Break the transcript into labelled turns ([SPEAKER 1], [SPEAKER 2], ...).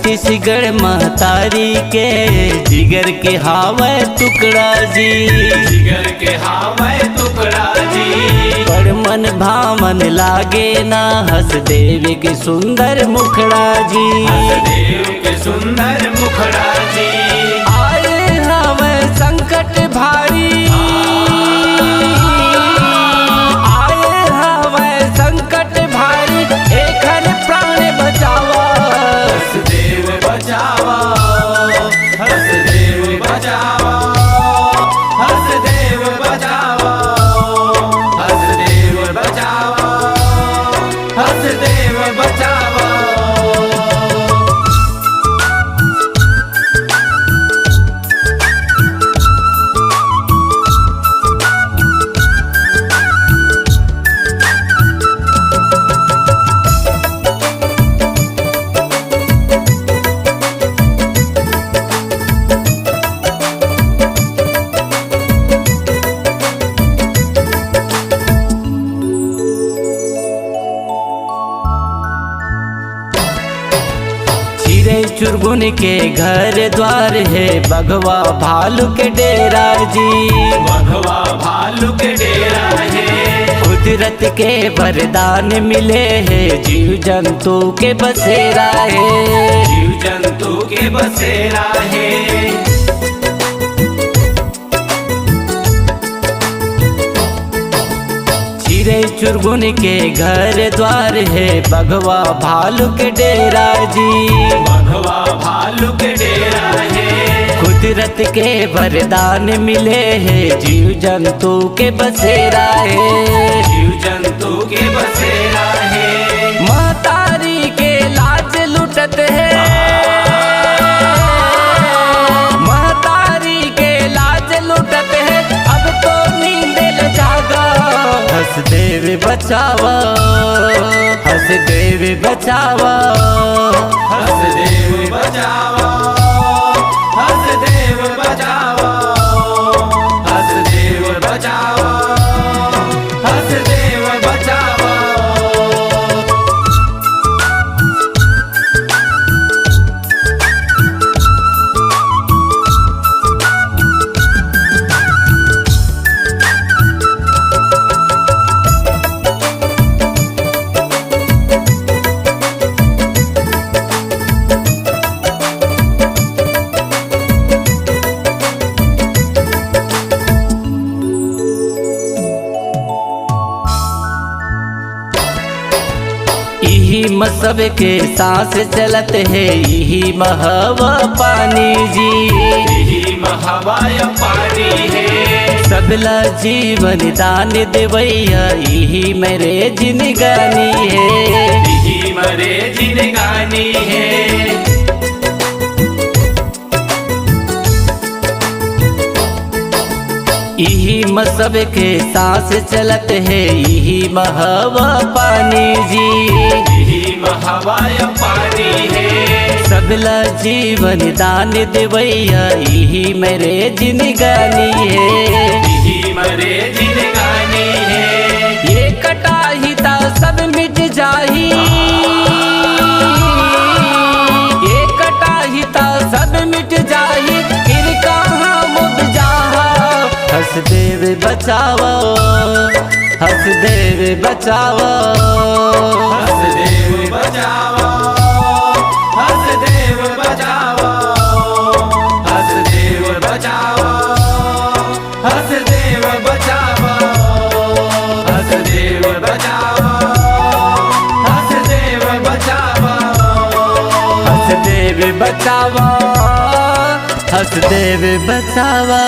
[SPEAKER 1] छत्तीसगढ़ महतारी के जिगर के हावे टुकड़ा जी,
[SPEAKER 2] जिगर के हावे टुकड़ा जी।
[SPEAKER 1] बड़ मन भावन लागे ना हंस देव के सुंदर मुखड़ा जी,
[SPEAKER 2] हसदेव के सुंदर मुखड़ा जी।
[SPEAKER 1] आए हवे संकट भारी, आए हवे संकट भारी, एखन प्राण बचावा।
[SPEAKER 2] हसदेव बचावा, हसदेव बचावा, हसदेव बचावा, हसदेव बचावा, हसदेव बचावा।
[SPEAKER 1] चिरे चुरगुन के घर द्वार है बघवा भालू के डेरा जी,
[SPEAKER 2] बघवा भालू के डेरा है।
[SPEAKER 1] कुदरत के वरदान मिले हैं जीव जंतु के बसेरा है,
[SPEAKER 2] जीव जंतु के बसेरा है।
[SPEAKER 1] चिरे चुरगुन के घर द्वार है बघवा भालू के डेरा जी,
[SPEAKER 2] बघवा भालू के डेरा है।
[SPEAKER 1] कुदरत के वरदान मिले हैं जीव जंतु के बसेरा है,
[SPEAKER 2] जीव जंतु के बसेरा है।
[SPEAKER 1] महतारी के लाज लुटत है, महतारी के लाज लुटत है, अब तो नींद ल जागा। हसदेव बचावा, हसदेव बचावा,
[SPEAKER 2] हसदेव बचावा, हसदेव बचावा, हसदेव बचावा, हसदेव बचावा।
[SPEAKER 1] यही मसब के सांस चलत है, यही महवा पानी जी,
[SPEAKER 2] यही महावाय पानी है।
[SPEAKER 1] सबला जीवन दान देवैया, यही मेरे जिनगानी है,
[SPEAKER 2] यही मरे जिनगानी है।
[SPEAKER 1] यही मसब के सांस चलत है, यही महवा पानी जी,
[SPEAKER 2] यही महावाय पानी है।
[SPEAKER 1] सबला जीवन दान देवैया, यही मेरे जिनगानी है,
[SPEAKER 2] यही मरे जिनगानी है।
[SPEAKER 1] ये कटाही ता सब मिट जाही, ये कटाही ता सब मिट जाही, फिर कहाँ मुद जाहा। हसदेव बचावा, हसदेव बचावा,
[SPEAKER 2] हसदेव बचावा, हसदेव बचावा, हसदेव बचावा, हसदेव बचावा, हसदेव बचावा, हसदेव बचावा,
[SPEAKER 1] हसदेव बचावा, हसदेव बचावा।